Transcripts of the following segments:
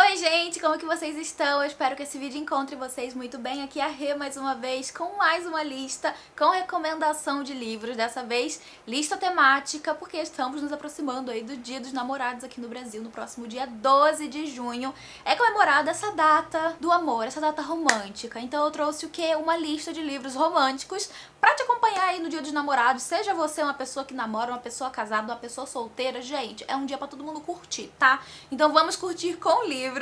Oi gente, como que vocês estão? Eu espero que esse vídeo encontre vocês muito bem. Aqui é a Rê mais uma vez com mais uma lista com recomendação de livros. Dessa vez, lista temática, porque estamos nos aproximando aí do Dia dos Namorados aqui no Brasil. No próximo dia 12 de junho é comemorada essa data do amor, essa data romântica. Então eu trouxe o quê? Uma lista de livros românticos pra te acompanhar aí no Dia dos Namorados. Seja você uma pessoa que namora, uma pessoa casada, uma pessoa solteira. Gente, é um dia pra todo mundo curtir, tá? Então vamos curtir com livros.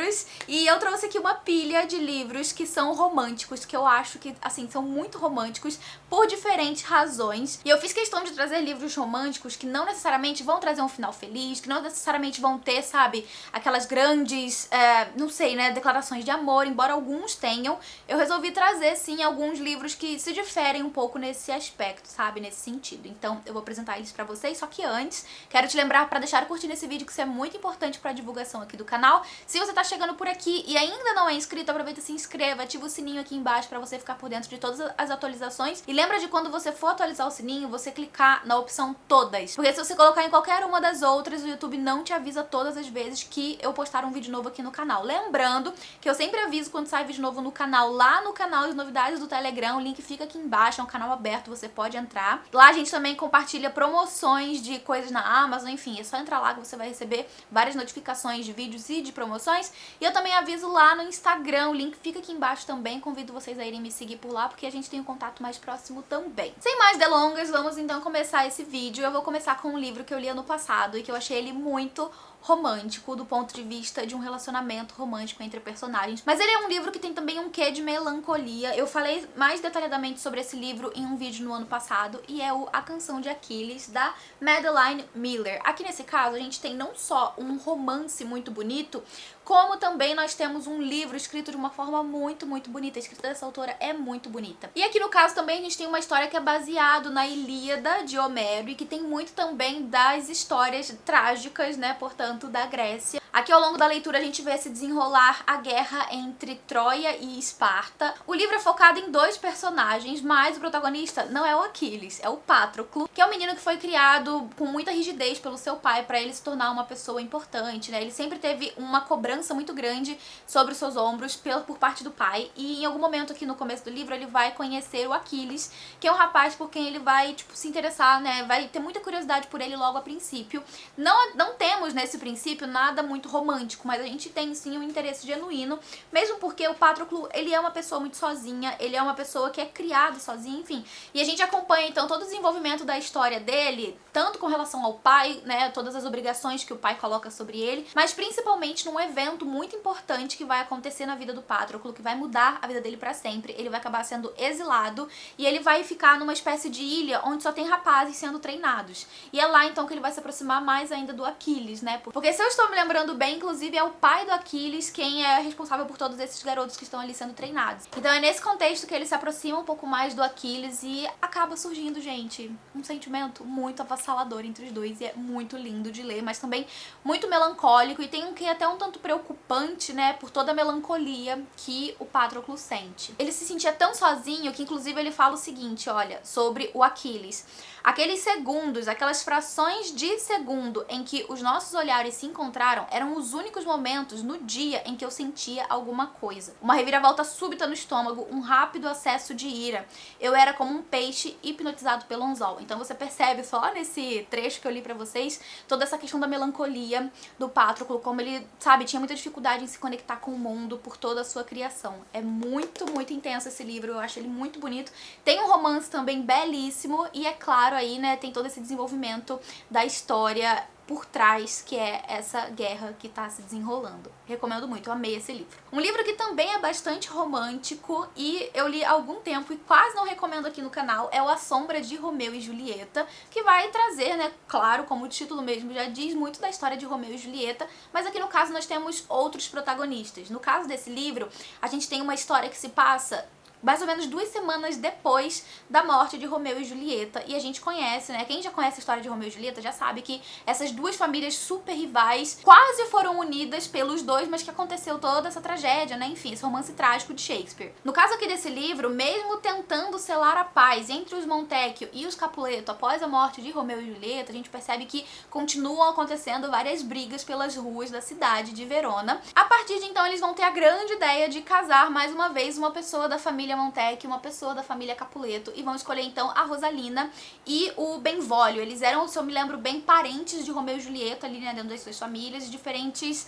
E eu trouxe aqui uma pilha de livros que são românticos, que eu acho que, assim, são muito românticos por diferentes razões. E eu fiz questão de trazer livros românticos que não necessariamente vão trazer um final feliz, que não necessariamente vão ter, sabe, aquelas grandes, não sei, né, declarações de amor, embora alguns tenham. Eu resolvi trazer, sim, alguns livros que se diferem um pouco nesse aspecto, sabe, nesse sentido. Então eu vou apresentar eles pra vocês, só que antes, quero te lembrar pra deixar curtir esse vídeo, que isso é muito importante pra divulgação aqui do canal. Se você tá chegando por aqui e ainda não é inscrito, aproveita e se inscreva, ativa o sininho aqui embaixo pra você ficar por dentro de todas as atualizações. E lembra de quando você for atualizar o sininho, você clicar na opção todas. Porque se você colocar em qualquer uma das outras, o YouTube não te avisa todas as vezes que eu postar um vídeo novo aqui no canal. Lembrando que eu sempre aviso quando sai vídeo novo no canal, lá no canal de novidades do Telegram, o link fica aqui embaixo, é um canal aberto, você pode entrar. Lá a gente também compartilha promoções de coisas na Amazon, enfim, é só entrar lá que você vai receber várias notificações de vídeos e de promoções. E eu também aviso lá no Instagram, o link fica aqui embaixo também, convido vocês a irem me seguir por lá, porque a gente tem um contato mais próximo também. Sem mais delongas, vamos então começar esse vídeo. Eu vou começar com um livro que eu li ano passado e que eu achei ele muito romântico, do ponto de vista de um relacionamento romântico entre personagens. Mas ele é um livro que tem também um quê de melancolia. Eu falei mais detalhadamente sobre esse livro em um vídeo no ano passado, e é o A Canção de Aquiles, da Madeline Miller. Aqui nesse caso, a gente tem não só um romance muito bonito, como também nós temos um livro escrito de uma forma muito, muito bonita. A escrita dessa autora é muito bonita. E aqui no caso também a gente tem uma história que é baseado na Ilíada de Homero e que tem muito também das histórias trágicas, né, portanto, da Grécia. Aqui ao longo da leitura a gente vê se desenrolar a guerra entre Troia e Esparta. O livro é focado em dois personagens, mas o protagonista não é o Aquiles, é o Patroclo, que é um menino que foi criado com muita rigidez pelo seu pai para ele se tornar uma pessoa importante, né? Ele sempre teve uma cobrança muito grande sobre os seus ombros por parte do pai, e em algum momento aqui no começo do livro ele vai conhecer o Aquiles, que é um rapaz por quem ele vai, tipo, se interessar, né? Vai ter muita curiosidade por ele logo a princípio. Não temos nesse princípio nada muito romântico, mas a gente tem sim um interesse genuíno, mesmo porque o Patroclo, ele é uma pessoa muito sozinha, ele é uma pessoa que é criado sozinho, enfim. E a gente acompanha então todo o desenvolvimento da história dele, tanto com relação ao pai, né, todas as obrigações que o pai coloca sobre ele, mas principalmente num evento muito importante que vai acontecer na vida do Patroclo, que vai mudar a vida dele pra sempre. Ele vai acabar sendo exilado e ele vai ficar numa espécie de ilha onde só tem rapazes sendo treinados. E é lá então que ele vai se aproximar mais ainda do Aquiles, né? Porque se eu estou me lembrando bem, inclusive é o pai do Aquiles quem é responsável por todos esses garotos que estão ali sendo treinados. Então é nesse contexto que ele se aproxima um pouco mais do Aquiles e acaba surgindo, gente, um sentimento muito avassalador entre os dois, e é muito lindo de ler, mas também muito melancólico, e tem um que até um tanto preocupante, né, por toda a melancolia que o Patroclo sente. Ele se sentia tão sozinho que inclusive ele fala o seguinte, olha, sobre o Aquiles: aqueles segundos, aquelas frações de segundo em que os nossos olhares se encontraram eram os únicos momentos no dia em que eu sentia alguma coisa. Uma reviravolta súbita no estômago, um rápido acesso de ira. Eu era como um peixe hipnotizado pelo anzol. Então você percebe só nesse trecho que eu li pra vocês toda essa questão da melancolia do Patroclo, como ele, sabe, tinha muita dificuldade em se conectar com o mundo por toda a sua criação. É muito, muito intenso esse livro, eu acho ele muito bonito. Tem um romance também belíssimo e, é claro, aí, né, tem todo esse desenvolvimento da história por trás, que é essa guerra que tá se desenrolando. Recomendo muito, eu amei esse livro. Um livro que também é bastante romântico e eu li há algum tempo e quase não recomendo aqui no canal, é o A Sombra de Romeu e Julieta, que vai trazer, né, claro, como o título mesmo já diz, muito da história de Romeu e Julieta, mas aqui no caso nós temos outros protagonistas. No caso desse livro, a gente tem uma história que se passa mais ou menos 2 semanas depois da morte de Romeu e Julieta. E a gente conhece, né? Quem já conhece a história de Romeu e Julieta já sabe que essas duas famílias super rivais quase foram unidas pelos dois, mas que aconteceu toda essa tragédia, né? Enfim, esse romance trágico de Shakespeare. No caso aqui desse livro, mesmo tentando selar a paz entre os Montecchio e os Capuleto após a morte de Romeu e Julieta, a gente percebe que continuam acontecendo várias brigas pelas ruas da cidade de Verona. A partir de então, eles vão ter a grande ideia de casar mais uma vez uma pessoa da família Montecchio, uma pessoa da família Capuleto, e vão escolher então a Rosalina e o Benvolio. Eles eram, se eu me lembro bem, parentes de Romeu e Julieta ali, né, dentro das suas famílias, diferentes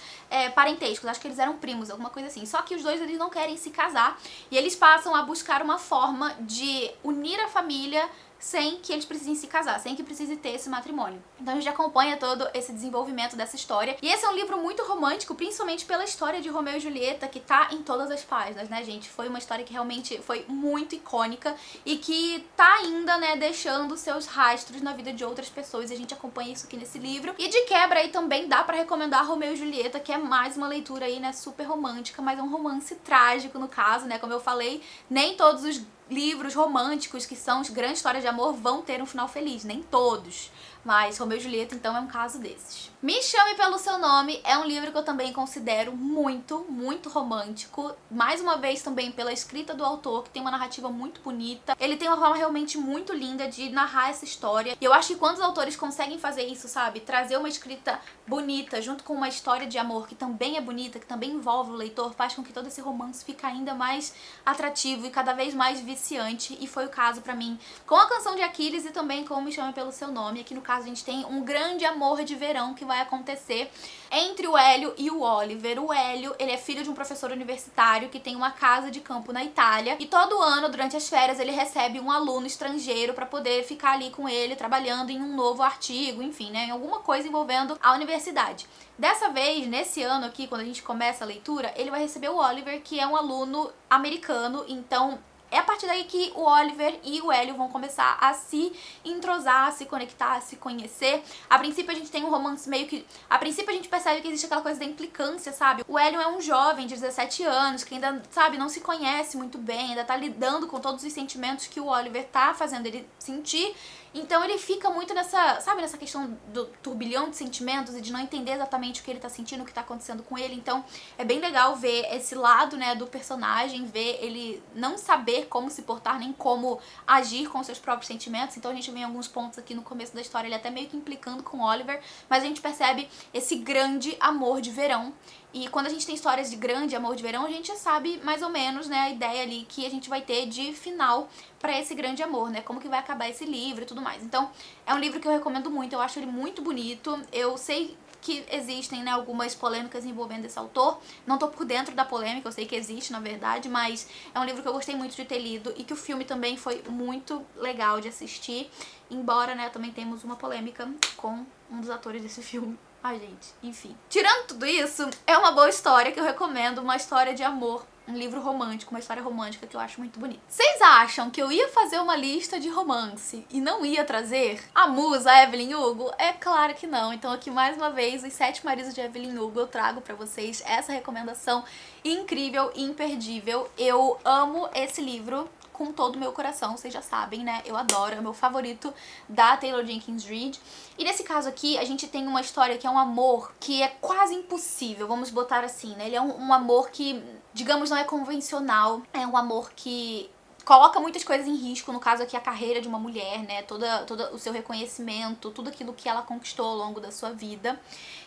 parentescos. Acho que eles eram primos, alguma coisa assim. Só que os dois, eles não querem se casar e eles passam a buscar uma forma de unir a família sem que eles precisem se casar, sem que precise ter esse matrimônio. Então a gente acompanha todo esse desenvolvimento dessa história. E esse é um livro muito romântico, principalmente pela história de Romeu e Julieta, que tá em todas as páginas, né, gente? Foi uma história que realmente foi muito icônica e que tá ainda, né, deixando seus rastros na vida de outras pessoas. E a gente acompanha isso aqui nesse livro. E de quebra aí também dá pra recomendar Romeu e Julieta, que é mais uma leitura aí, né, super romântica, mas é um romance trágico no caso, né? Como eu falei, nem todos os livros românticos que são grandes histórias de amor vão ter um final feliz, nem todos. Mas Romeu e Julieta, então, é um caso desses. Me Chame Pelo Seu Nome é um livro que eu também considero muito, muito romântico. Mais uma vez também pela escrita do autor, que tem uma narrativa muito bonita. Ele tem uma forma realmente muito linda de narrar essa história. E eu acho que quando os autores conseguem fazer isso, sabe? Trazer uma escrita bonita junto com uma história de amor que também é bonita, que também envolve o leitor, faz com que todo esse romance fique ainda mais atrativo e cada vez mais viciante. E foi o caso pra mim com A Canção de Aquiles e também com Me Chame Pelo Seu Nome. Aqui no caso a gente tem um grande amor de verão que vai acontecer entre o Hélio e o Oliver. O Hélio, ele é filho de um professor universitário que tem uma casa de campo na Itália e todo ano, durante as férias, ele recebe um aluno estrangeiro pra poder ficar ali com ele, trabalhando em um novo artigo, enfim, né, em alguma coisa envolvendo a universidade. Dessa vez, nesse ano aqui, quando a gente começa a leitura, ele vai receber o Oliver, que é um aluno americano, então é a partir daí que o Oliver e o Hélio vão começar a se entrosar, a se conectar, a se conhecer. A princípio a gente tem um romance meio que... A princípio a gente percebe que existe aquela coisa da implicância, sabe? O Hélio é um jovem de 17 anos que ainda, sabe, não se conhece muito bem, ainda tá lidando com todos os sentimentos que o Oliver tá fazendo ele sentir. Então ele fica muito nessa, sabe, nessa questão do turbilhão de sentimentos e de não entender exatamente o que ele tá sentindo, o que tá acontecendo com ele. Então é bem legal ver esse lado, né, do personagem, ver ele não saber como se portar, nem como agir com seus próprios sentimentos. Então a gente vê em alguns pontos aqui no começo da história ele até meio que implicando com o Oliver, mas a gente percebe esse grande amor de verão. E quando a gente tem histórias de grande amor de verão, a gente já sabe mais ou menos, né, a ideia ali que a gente vai ter de final pra esse grande amor, né, como que vai acabar esse livro e tudo mais. Então, é um livro que eu recomendo muito, eu acho ele muito bonito. Eu sei que existem, né, algumas polêmicas envolvendo esse autor. Não tô por dentro da polêmica, eu sei que existe, na verdade, mas é um livro que eu gostei muito de ter lido e que o filme também foi muito legal de assistir, embora, né, também temos uma polêmica com um dos atores desse filme. Ai, gente, enfim. Tirando tudo isso, é uma boa história que eu recomendo, uma história de amor, um livro romântico, uma história romântica que eu acho muito bonita. Vocês acham que eu ia fazer uma lista de romance e não ia trazer a musa Evelyn Hugo? É claro que não. Então aqui mais uma vez, Os Sete Maridos de Evelyn Hugo, eu trago pra vocês essa recomendação incrível e imperdível. Eu amo esse livro com todo o meu coração, vocês já sabem, né? Eu adoro, é o meu favorito da Taylor Jenkins Reid. E nesse caso aqui, a gente tem uma história que é um amor que é quase impossível, vamos botar assim, né? Ele é um amor que, digamos, não é convencional, é um amor que coloca muitas coisas em risco, no caso aqui a carreira de uma mulher, né, todo o seu reconhecimento, tudo aquilo que ela conquistou ao longo da sua vida.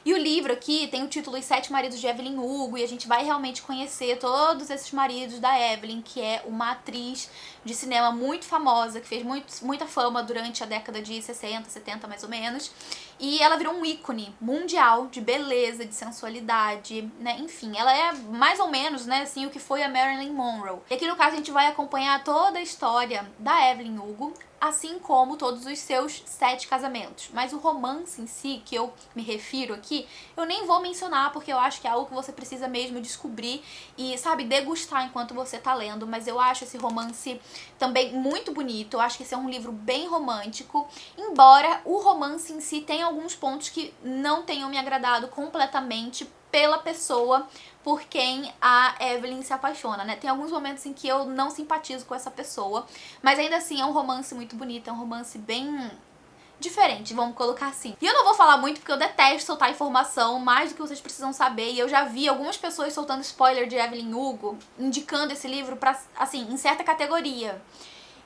E o livro aqui tem o título Os Sete Maridos de Evelyn Hugo, e a gente vai realmente conhecer todos esses maridos da Evelyn, que é uma atriz de cinema muito famosa, que fez muita fama durante a década de 60, 70 mais ou menos. E ela virou um ícone mundial de beleza, de sensualidade, né, enfim, ela é mais ou menos, né, assim, o que foi a Marilyn Monroe. E aqui no caso a gente vai acompanhar toda a história da Evelyn Hugo, assim como todos os seus 7 casamentos. Mas o romance em si, que eu me refiro aqui, eu nem vou mencionar, porque eu acho que é algo que você precisa mesmo descobrir e, sabe, degustar enquanto você tá lendo. Mas eu acho esse romance também muito bonito, eu acho que esse é um livro bem romântico, embora o romance em si tenha alguns pontos que não tenham me agradado completamente, pela pessoa por quem a Evelyn se apaixona, né? Tem alguns momentos em que eu não simpatizo com essa pessoa, mas ainda assim é um romance muito bonito, é um romance bem diferente, vamos colocar assim. E eu não vou falar muito porque eu detesto soltar informação mais do que vocês precisam saber, e eu já vi algumas pessoas soltando spoiler de Evelyn Hugo, indicando esse livro pra, assim, em certa categoria.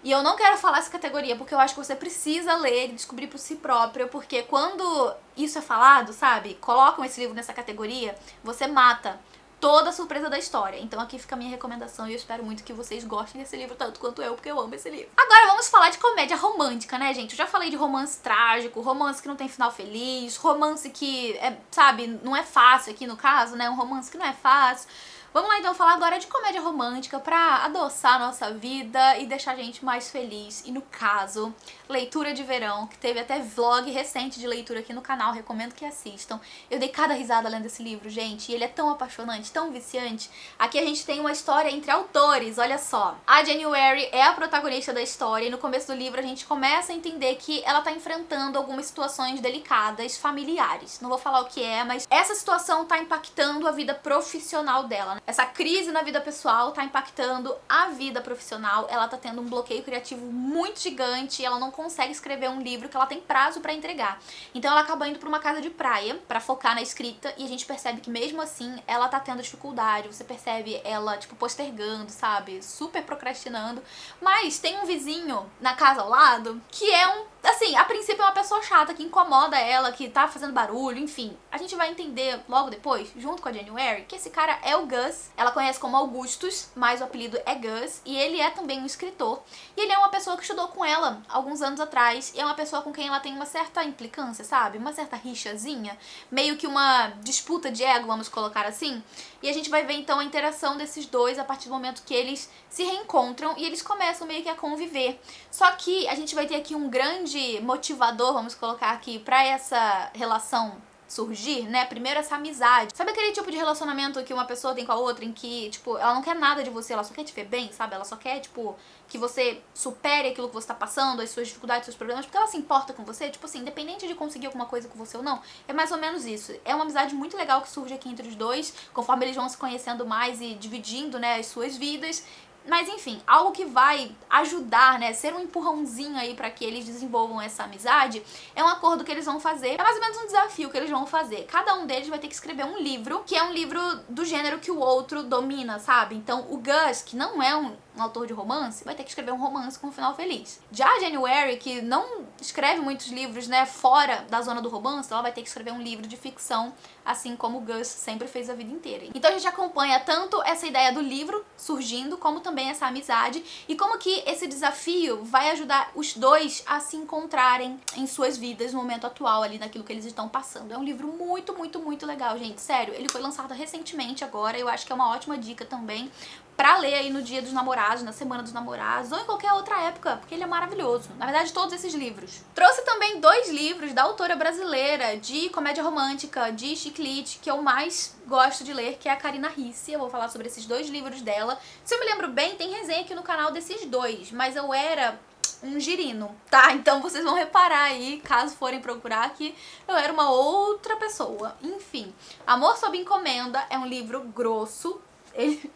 E eu não quero falar essa categoria, porque eu acho que você precisa ler e descobrir por si próprio, porque quando isso é falado, sabe, colocam esse livro nessa categoria, você mata toda a surpresa da história. Então aqui fica a minha recomendação e eu espero muito que vocês gostem desse livro tanto quanto eu, porque eu amo esse livro. Agora vamos falar de comédia romântica, né, gente? Eu já falei de romance trágico, romance que não tem final feliz, romance que, sabe, não é fácil aqui no caso, né? Um romance que não é fácil. Vamos lá então falar agora de comédia romântica pra adoçar a nossa vida e deixar a gente mais feliz. E no caso, Leitura de Verão, que teve até vlog recente de leitura aqui no canal, recomendo que assistam. Eu dei cada risada lendo esse livro, gente, e ele é tão apaixonante, tão viciante. Aqui a gente tem uma história entre autores, olha só. A January é a protagonista da história e no começo do livro a gente começa a entender que ela tá enfrentando algumas situações delicadas, familiares. Não vou falar o que é, mas essa situação tá impactando a vida profissional dela, né? Essa crise na vida pessoal tá impactando a vida profissional, ela tá tendo um bloqueio criativo muito gigante, ela não consegue escrever um livro que ela tem prazo pra entregar. Então ela acaba indo pra uma casa de praia pra focar na escrita e a gente percebe que mesmo assim ela tá tendo dificuldade, você percebe ela, tipo, postergando, sabe? Super procrastinando. Mas tem um vizinho na casa ao lado que é assim, a princípio é uma pessoa chata, que incomoda ela, que tá fazendo barulho, enfim. A gente vai entender logo depois, junto com a January, que esse cara é o Gus. Ela conhece como Augustus, mas o apelido é Gus. E ele é também um escritor. E ele é uma pessoa que estudou com ela alguns anos atrás. E é uma pessoa com quem ela tem uma certa implicância, sabe? Uma certa rixazinha. Meio que uma disputa de ego, vamos colocar assim. E a gente vai ver então a interação desses dois a partir do momento que eles se reencontram e eles começam meio que a conviver. Só que a gente vai ter aqui um grande motivador, vamos colocar aqui, pra essa relação surgir, né? Primeiro essa amizade. Sabe aquele tipo de relacionamento que uma pessoa tem com a outra em que, tipo, ela não quer nada de você, ela só quer te ver bem, sabe? Ela só quer, tipo, que você supere aquilo que você tá passando, as suas dificuldades, os seus problemas, porque ela se importa com você, tipo assim, independente de conseguir alguma coisa com você ou não, é mais ou menos isso. É uma amizade muito legal que surge aqui entre os dois, conforme eles vão se conhecendo mais e dividindo, né, as suas vidas. Mas enfim, algo que vai ajudar, né, ser um empurrãozinho aí pra que eles desenvolvam essa amizade, é um acordo que eles vão fazer, é mais ou menos um desafio que eles vão fazer. Cada um deles vai ter que escrever um livro, que é um livro do gênero que o outro domina, sabe? Então o Gus, que não é um autor de romance, vai ter que escrever um romance com um final feliz. Já a January, que não escreve muitos livros, né, fora da zona do romance, ela vai ter que escrever um livro de ficção, assim como o Gus sempre fez a vida inteira. Então a gente acompanha tanto essa ideia do livro surgindo, como também essa amizade, e como que esse desafio vai ajudar os dois a se encontrarem em suas vidas no momento atual, ali naquilo que eles estão passando. É um livro muito, muito, muito legal, gente. Sério, ele foi lançado recentemente agora, eu acho que é uma ótima dica também pra ler aí no Dia dos Namorados, na Semana dos Namorados, ou em qualquer outra época, porque ele é maravilhoso. Na verdade, todos esses livros. Trouxe também 2 livros da autora brasileira de comédia romântica, de chiclete, que eu mais gosto de ler, que é a Karina Ricci. Eu vou falar sobre esses 2 livros dela. Se eu me lembro bem, tem resenha aqui no canal desses 2, mas eu era um girino, tá? Então vocês vão reparar aí, caso forem procurar, que eu era uma outra pessoa. Enfim, Amor Sob Encomenda é um livro grosso.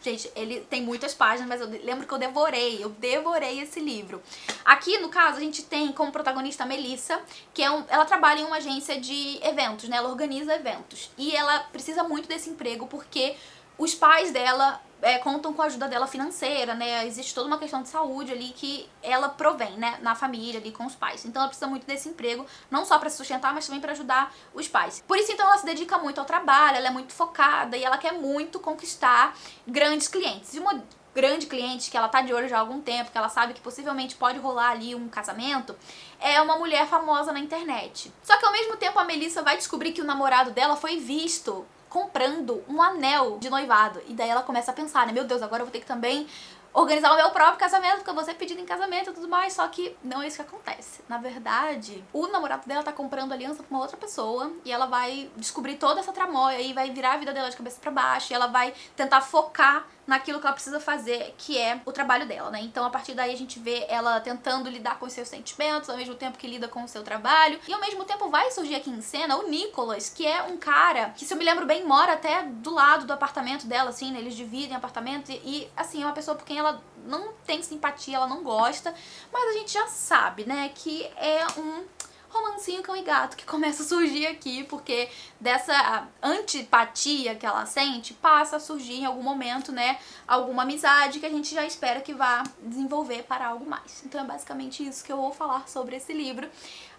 Gente, ele tem muitas páginas, mas eu lembro que eu devorei esse livro. Aqui, no caso, a gente tem como protagonista a Melissa, que ela trabalha em uma agência de eventos, né? Ela organiza eventos. E ela precisa muito desse emprego porque os pais dela contam com a ajuda dela financeira, né? Existe toda uma questão de saúde ali que ela provém, né? Na família ali com os pais. Então ela precisa muito desse emprego, não só pra se sustentar, mas também pra ajudar os pais. Por isso, então, ela se dedica muito ao trabalho, ela é muito focada e ela quer muito conquistar grandes clientes. E uma grande cliente que ela tá de olho já há algum tempo, que ela sabe que possivelmente pode rolar ali um casamento, é uma mulher famosa na internet. Só que ao mesmo tempo a Melissa vai descobrir que o namorado dela foi visto comprando um anel de noivado. E daí ela começa a pensar, né? Meu Deus, agora eu vou ter que também organizar o meu próprio casamento, porque eu vou ser pedida em casamento e tudo mais. Só que não é isso que acontece. Na verdade, o namorado dela tá comprando aliança pra uma outra pessoa e ela vai descobrir toda essa tramóia e vai virar a vida dela de cabeça pra baixo e ela vai tentar focar naquilo que ela precisa fazer, que é o trabalho dela, né? Então a partir daí a gente vê ela tentando lidar com os seus sentimentos, ao mesmo tempo que lida com o seu trabalho, e ao mesmo tempo vai surgir aqui em cena o Nicholas, que é um cara que, se eu me lembro bem, mora até do lado do apartamento dela, assim, né? Eles dividem apartamento e assim, é uma pessoa por quem ela não tem simpatia, ela não gosta, mas a gente já sabe, né, que é um romancinho cão e gato que começa a surgir aqui, porque dessa antipatia que ela sente, passa a surgir em algum momento, né, alguma amizade que a gente já espera que vá desenvolver para algo mais. Então é basicamente isso que eu vou falar sobre esse livro.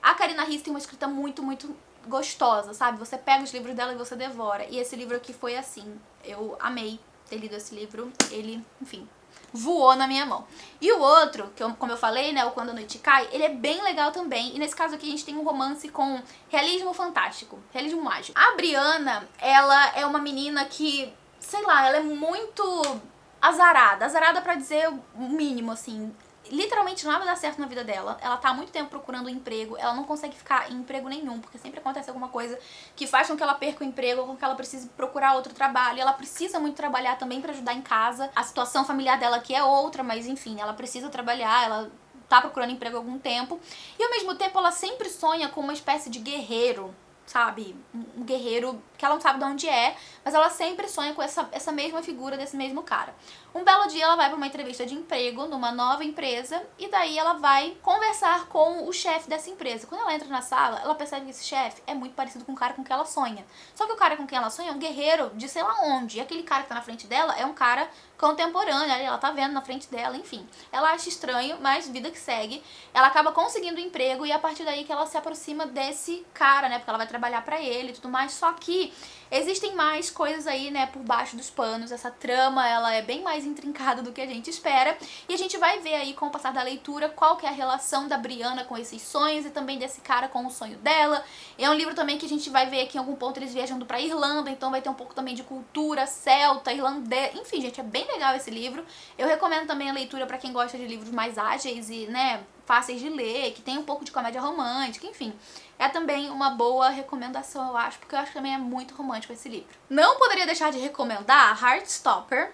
A Karina Risse tem uma escrita muito, muito gostosa, sabe? Você pega os livros dela e você devora. E esse livro aqui foi assim, eu amei ter lido esse livro, ele, enfim, voou na minha mão. E o outro, que como eu falei, né, o Quando a Noite Cai, ele é bem legal também. E nesse caso aqui a gente tem um romance com realismo fantástico, realismo mágico. A Brianna, ela é uma menina que, sei lá, ela é muito azarada. Azarada pra dizer o mínimo, assim. Literalmente nada dá certo na vida dela. Ela tá há muito tempo procurando um emprego. Ela não consegue ficar em emprego nenhum, porque sempre acontece alguma coisa que faz com que ela perca o emprego, ou com que ela precise procurar outro trabalho. E ela precisa muito trabalhar também pra ajudar em casa. A situação familiar dela aqui é outra, mas enfim, ela precisa trabalhar, ela tá procurando emprego há algum tempo. E ao mesmo tempo ela sempre sonha com uma espécie de guerreiro, sabe? Um guerreiro que ela não sabe de onde é, mas ela sempre sonha com essa mesma figura desse mesmo cara. Um belo dia ela vai para uma entrevista de emprego numa nova empresa e daí ela vai conversar com o chefe dessa empresa. Quando ela entra na sala, ela percebe que esse chefe é muito parecido com o cara com quem ela sonha. Só que o cara com quem ela sonha é um guerreiro de sei lá onde. E aquele cara que tá na frente dela é um cara contemporâneo, ela tá vendo na frente dela, enfim. Ela acha estranho, mas vida que segue. Ela acaba conseguindo um emprego e é a partir daí que ela se aproxima desse cara, né? Porque ela vai trabalhar pra ele e tudo mais. Só que existem mais coisas aí, né, por baixo dos panos. Essa trama, ela é bem mais intrincada do que a gente espera. E a gente vai ver aí, com o passar da leitura, qual que é a relação da Brianna com esses sonhos e também desse cara com o sonho dela. É um livro também que a gente vai ver que em algum ponto eles viajando pra Irlanda, então vai ter um pouco também de cultura celta, irlandesa. Enfim, gente, é bem legal esse livro. Eu recomendo também a leitura pra quem gosta de livros mais ágeis e, né, fáceis de ler, que tem um pouco de comédia romântica, enfim. É também uma boa recomendação, eu acho, porque eu acho que também é muito romântico esse livro. Não poderia deixar de recomendar Heartstopper,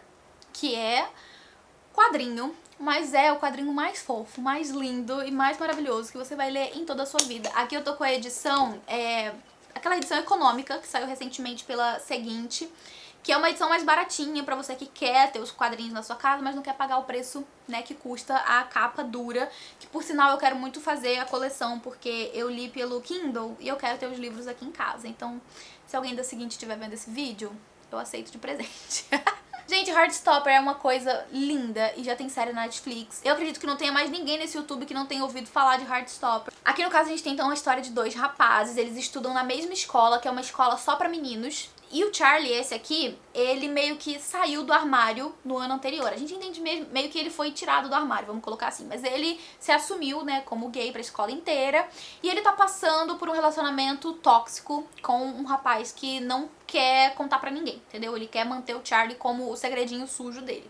que é quadrinho, mas é o quadrinho mais fofo, mais lindo e mais maravilhoso que você vai ler em toda a sua vida. Aqui eu tô com a edição, aquela edição econômica que saiu recentemente pela Seguinte, que é uma edição mais baratinha pra você que quer ter os quadrinhos na sua casa, mas não quer pagar o preço, né, que custa a capa dura, que por sinal eu quero muito fazer a coleção, porque eu li pelo Kindle e eu quero ter os livros aqui em casa. Então, se alguém da Seguinte estiver vendo esse vídeo, eu aceito de presente. Gente, Heartstopper é uma coisa linda e já tem série na Netflix. Eu acredito que não tenha mais ninguém nesse YouTube que não tenha ouvido falar de Heartstopper. Aqui no caso a gente tem então a história de dois rapazes, eles estudam na mesma escola, que é uma escola só pra meninos. E o Charlie, esse aqui, ele meio que saiu do armário no ano anterior. A gente entende meio que ele foi tirado do armário, vamos colocar assim. Mas ele se assumiu, né, como gay pra escola inteira. E ele tá passando por um relacionamento tóxico com um rapaz que não quer contar pra ninguém, entendeu? Ele quer manter o Charlie como o segredinho sujo dele.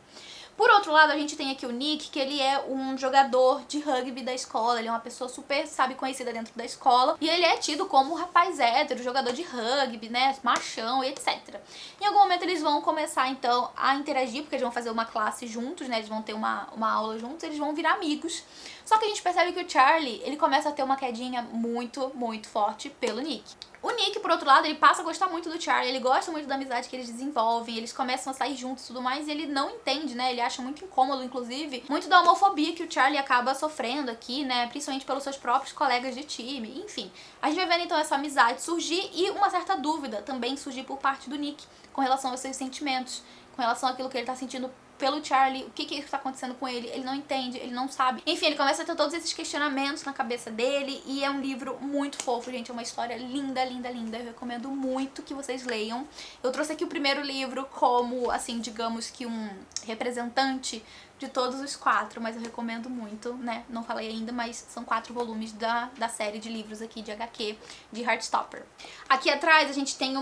Por outro lado, a gente tem aqui o Nick, que ele é um jogador de rugby da escola, ele é uma pessoa super, sabe, conhecida dentro da escola, e ele é tido como um rapaz hétero, jogador de rugby, né, machão e etc. Em algum momento eles vão começar, então, a interagir, porque eles vão fazer uma classe juntos, né, eles vão ter uma aula juntos, eles vão virar amigos. Só que a gente percebe que o Charlie, ele começa a ter uma quedinha muito, muito forte pelo Nick. O Nick, por outro lado, ele passa a gostar muito do Charlie, ele gosta muito da amizade que eles desenvolvem, eles começam a sair juntos e tudo mais, e ele não entende, né, ele acha muito incômodo, inclusive, muito da homofobia que o Charlie acaba sofrendo aqui, né, principalmente pelos seus próprios colegas de time, enfim. A gente vai vendo, então, essa amizade surgir e uma certa dúvida também surgir por parte do Nick com relação aos seus sentimentos, com relação àquilo que ele tá sentindo pelo Charlie, o que está acontecendo com ele não entende, ele não sabe. Enfim, ele começa a ter todos esses questionamentos na cabeça dele e é um livro muito fofo, gente, é uma história linda, linda, linda. Eu recomendo muito que vocês leiam. Eu trouxe aqui o primeiro livro como, assim, digamos que um representante de todos os quatro, mas eu recomendo muito, né? Não falei ainda, mas são 4 volumes da série de livros aqui de HQ de Heartstopper. Aqui atrás a gente tem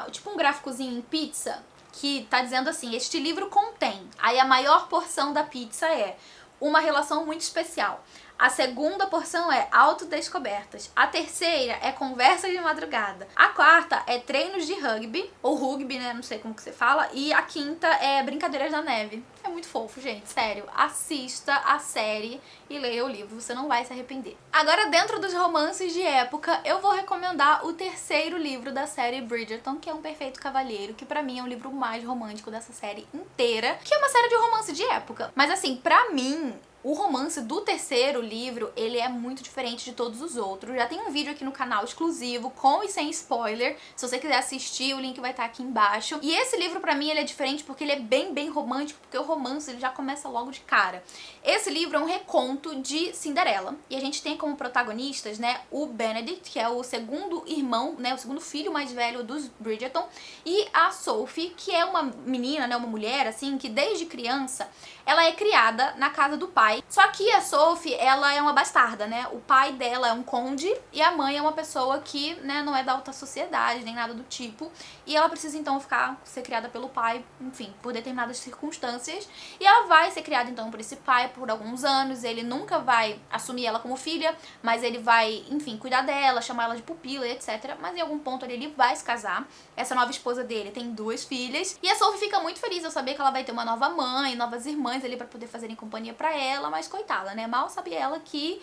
tipo um gráficozinho em pizza, que tá dizendo assim, este livro contém, aí a maior porção da pizza é uma relação muito especial. A segunda porção é autodescobertas. A terceira é conversas de madrugada. A quarta é treinos de rugby, ou rugby, né? Não sei como que você fala. E a quinta é brincadeiras na neve. É muito fofo, gente, sério. Assista a série e leia o livro, você não vai se arrepender. Agora, dentro dos romances de época, eu vou recomendar o terceiro livro da série Bridgerton, que é Um Perfeito Cavalheiro, que pra mim é o livro mais romântico dessa série inteira, que é uma série de romance de época. Mas assim, pra mim, o romance do terceiro livro, ele é muito diferente de todos os outros. Já tem um vídeo aqui no canal exclusivo, com e sem spoiler. Se você quiser assistir, o link vai estar aqui embaixo. E esse livro, pra mim, ele é diferente porque ele é bem romântico, porque o romance ele já começa logo de cara. Esse livro é um reconto de Cinderela. E a gente tem como protagonistas, né, o Benedict, que é o segundo irmão, né, o segundo filho mais velho dos Bridgerton, e a Sophie, que é uma menina, né, uma mulher, assim, que desde criança, ela é criada na casa do pai. Só que a Sophie, ela é uma bastarda, né? O pai dela é um conde e a mãe é uma pessoa que, né, não é da alta sociedade, nem nada do tipo. E ela precisa, então, ser criada pelo pai, enfim, por determinadas circunstâncias. E ela vai ser criada, então, por esse pai por alguns anos. Ele nunca vai assumir ela como filha, mas ele vai, enfim, cuidar dela, chamar ela de pupila e etc. Mas em algum ponto ele vai se casar. Essa nova esposa dele tem 2 filhas. E a Sophie fica muito feliz ao saber que ela vai ter uma nova mãe, novas irmãs ali pra poder fazerem companhia pra ela, mas coitada, né? Mal sabe ela que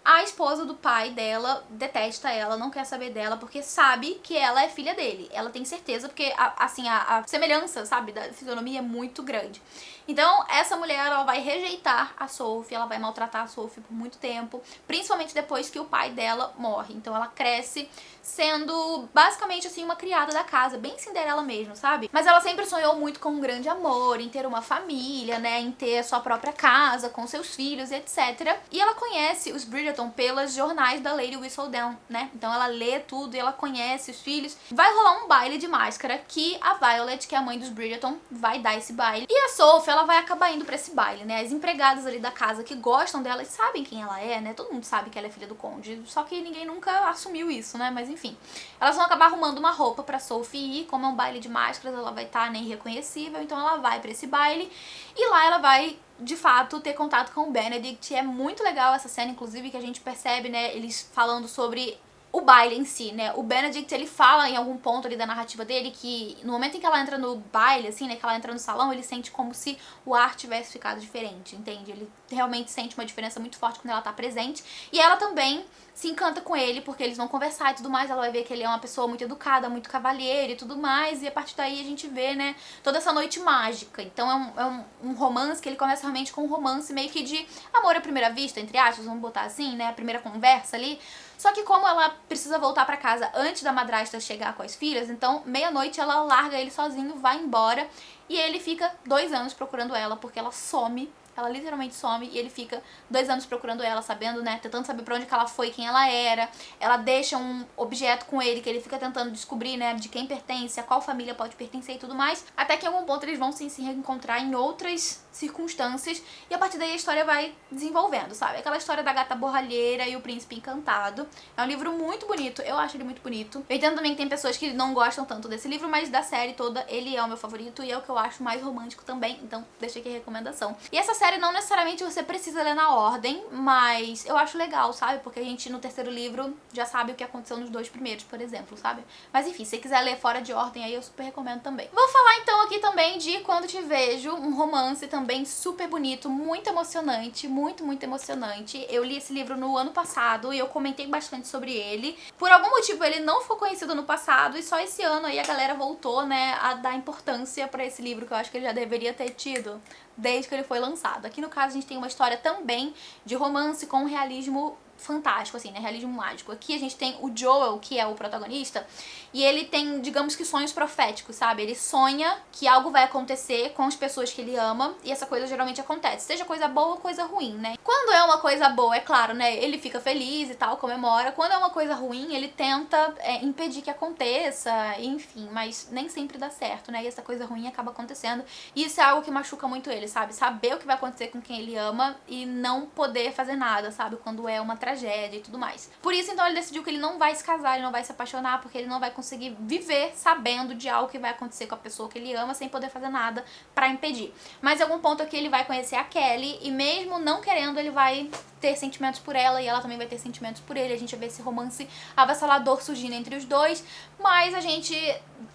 a esposa do pai dela detesta ela, não quer saber dela, porque sabe que ela é filha dele. Ela tem certeza, porque, assim, a semelhança, sabe, da fisionomia é muito grande. Então, essa mulher, ela vai rejeitar a Sophie, ela vai maltratar a Sophie por muito tempo, principalmente depois que o pai dela morre. Então, ela cresce sendo, basicamente, assim, uma criada da casa, bem Cinderela mesmo, sabe? Mas ela sempre sonhou muito com um grande amor, em ter uma família, né, em ter a sua própria casa, com seus filhos, etc. E ela conhece os Bridgerton pelos jornais da Lady Whistledown, né? Então, ela lê tudo e ela conhece os filhos. Vai rolar um baile de máscara que a Violet, que é a mãe dos Bridgerton, vai dar esse baile. E a Sophie, ela vai acabar indo pra esse baile, né? As empregadas ali da casa que gostam dela e sabem quem ela é, né? Todo mundo sabe que ela é filha do conde, só que ninguém nunca assumiu isso, né? Mas enfim, elas vão acabar arrumando uma roupa pra Sophie ir, como é um baile de máscaras, ela vai estar nem reconhecível, então ela vai pra esse baile e lá ela vai, de fato, ter contato com o Benedict. É muito legal essa cena, inclusive, que a gente percebe, né, eles falando sobre o baile em si, né? O Benedict, ele fala em algum ponto ali da narrativa dele que no momento em que ela entra no baile, assim, né, que ela entra no salão, ele sente como se o ar tivesse ficado diferente, entende? Ele realmente sente uma diferença muito forte quando ela tá presente. E ela também se encanta com ele, porque eles vão conversar e tudo mais, ela vai ver que ele é uma pessoa muito educada, muito cavalheiro e tudo mais, e a partir daí a gente vê, né, toda essa noite mágica. Então é um romance que ele começa realmente com um romance meio que de amor à primeira vista, entre aspas, vamos botar assim, né, a primeira conversa ali. Só que como ela precisa voltar pra casa antes da madrasta chegar com as filhas, então meia-noite ela larga ele sozinho, vai embora, e ele fica 2 anos procurando ela, porque ela some. Ela literalmente some e ele fica 2 anos procurando ela, sabendo, né, tentando saber pra onde que ela foi, quem ela era. Ela deixa um objeto com ele que ele fica tentando descobrir, né, de quem pertence, a qual família pode pertencer e tudo mais. Até que em algum ponto eles vão se reencontrar em outras circunstâncias e a partir daí a história vai desenvolvendo, sabe? Aquela história da gata borralheira e o príncipe encantado. É um livro muito bonito, eu acho ele muito bonito. Eu entendo também que tem pessoas que não gostam tanto desse livro, mas da série toda ele é o meu favorito e é o que eu acho mais romântico também, então deixa aqui a recomendação. E essa série não necessariamente você precisa ler na ordem, mas eu acho legal, sabe? Porque a gente no terceiro livro já sabe o que aconteceu nos 2 primeiros, por exemplo, sabe? Mas enfim, se você quiser ler fora de ordem aí eu super recomendo também. Vou falar então aqui também de Quando Te Vejo, um romance também super bonito, muito emocionante, muito emocionante. Eu li esse livro no ano passado e eu comentei bastante sobre ele. Por algum motivo ele não ficou conhecido no passado e só esse ano aí a galera voltou, né, a dar importância pra esse livro que eu acho que ele já deveria ter tido desde que ele foi lançado. Aqui no caso a gente tem uma história também de romance com realismo fantástico, assim, né, realismo mágico. Aqui a gente tem o Joel, que é o protagonista, e ele tem, digamos que, sonhos proféticos, sabe? Ele sonha que algo vai acontecer com as pessoas que ele ama, e essa coisa geralmente acontece, seja coisa boa ou coisa ruim, né? Quando é uma coisa boa, é claro, né, ele fica feliz e tal, comemora. Quando é uma coisa ruim, ele tenta impedir que aconteça, enfim, mas nem sempre dá certo, né? E essa coisa ruim acaba acontecendo, e isso é algo que machuca muito ele, sabe? Saber o que vai acontecer com quem ele ama e não poder fazer nada, sabe? Quando é uma tragédia e tudo mais. Por isso, então, ele decidiu que ele não vai se casar, ele não vai se apaixonar, porque ele não vai conseguir viver sabendo de algo que vai acontecer com a pessoa que ele ama, sem poder fazer nada pra impedir. Mas em algum ponto aqui ele vai conhecer a Kelly, e mesmo não querendo, ele vai ter sentimentos por ela, e ela também vai ter sentimentos por ele. A gente vai ver esse romance avassalador surgindo entre os dois, mas a gente,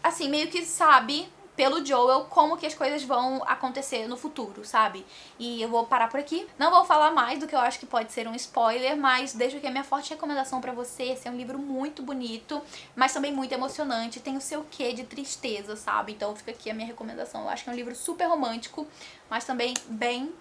assim, meio que sabe pelo Joel como que as coisas vão acontecer no futuro, sabe? E eu vou parar por aqui. Não vou falar mais do que eu acho que pode ser um spoiler, mas deixo aqui a minha forte recomendação pra você. Esse é um livro muito bonito, mas também muito emocionante. Tem o seu quê de tristeza, sabe? Então fica aqui a minha recomendação. Eu acho que é um livro super romântico, mas também bem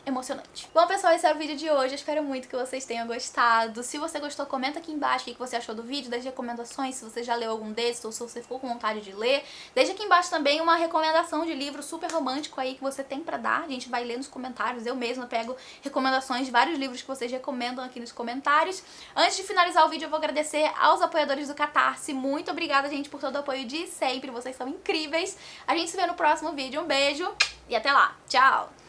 emocionante. Bom, pessoal, esse é o vídeo de hoje. Eu espero muito que vocês tenham gostado. Se você gostou, comenta aqui embaixo o que você achou do vídeo, deixe recomendações, se você já leu algum desses ou se você ficou com vontade de ler. Deixa aqui embaixo também uma recomendação de livro super romântico aí que você tem pra dar. A gente vai ler nos comentários. Eu mesma pego recomendações de vários livros que vocês recomendam aqui nos comentários. Antes de finalizar o vídeo, eu vou agradecer aos apoiadores do Catarse. Muito obrigada, gente, por todo o apoio de sempre. Vocês são incríveis. A gente se vê no próximo vídeo. Um beijo e até lá. Tchau!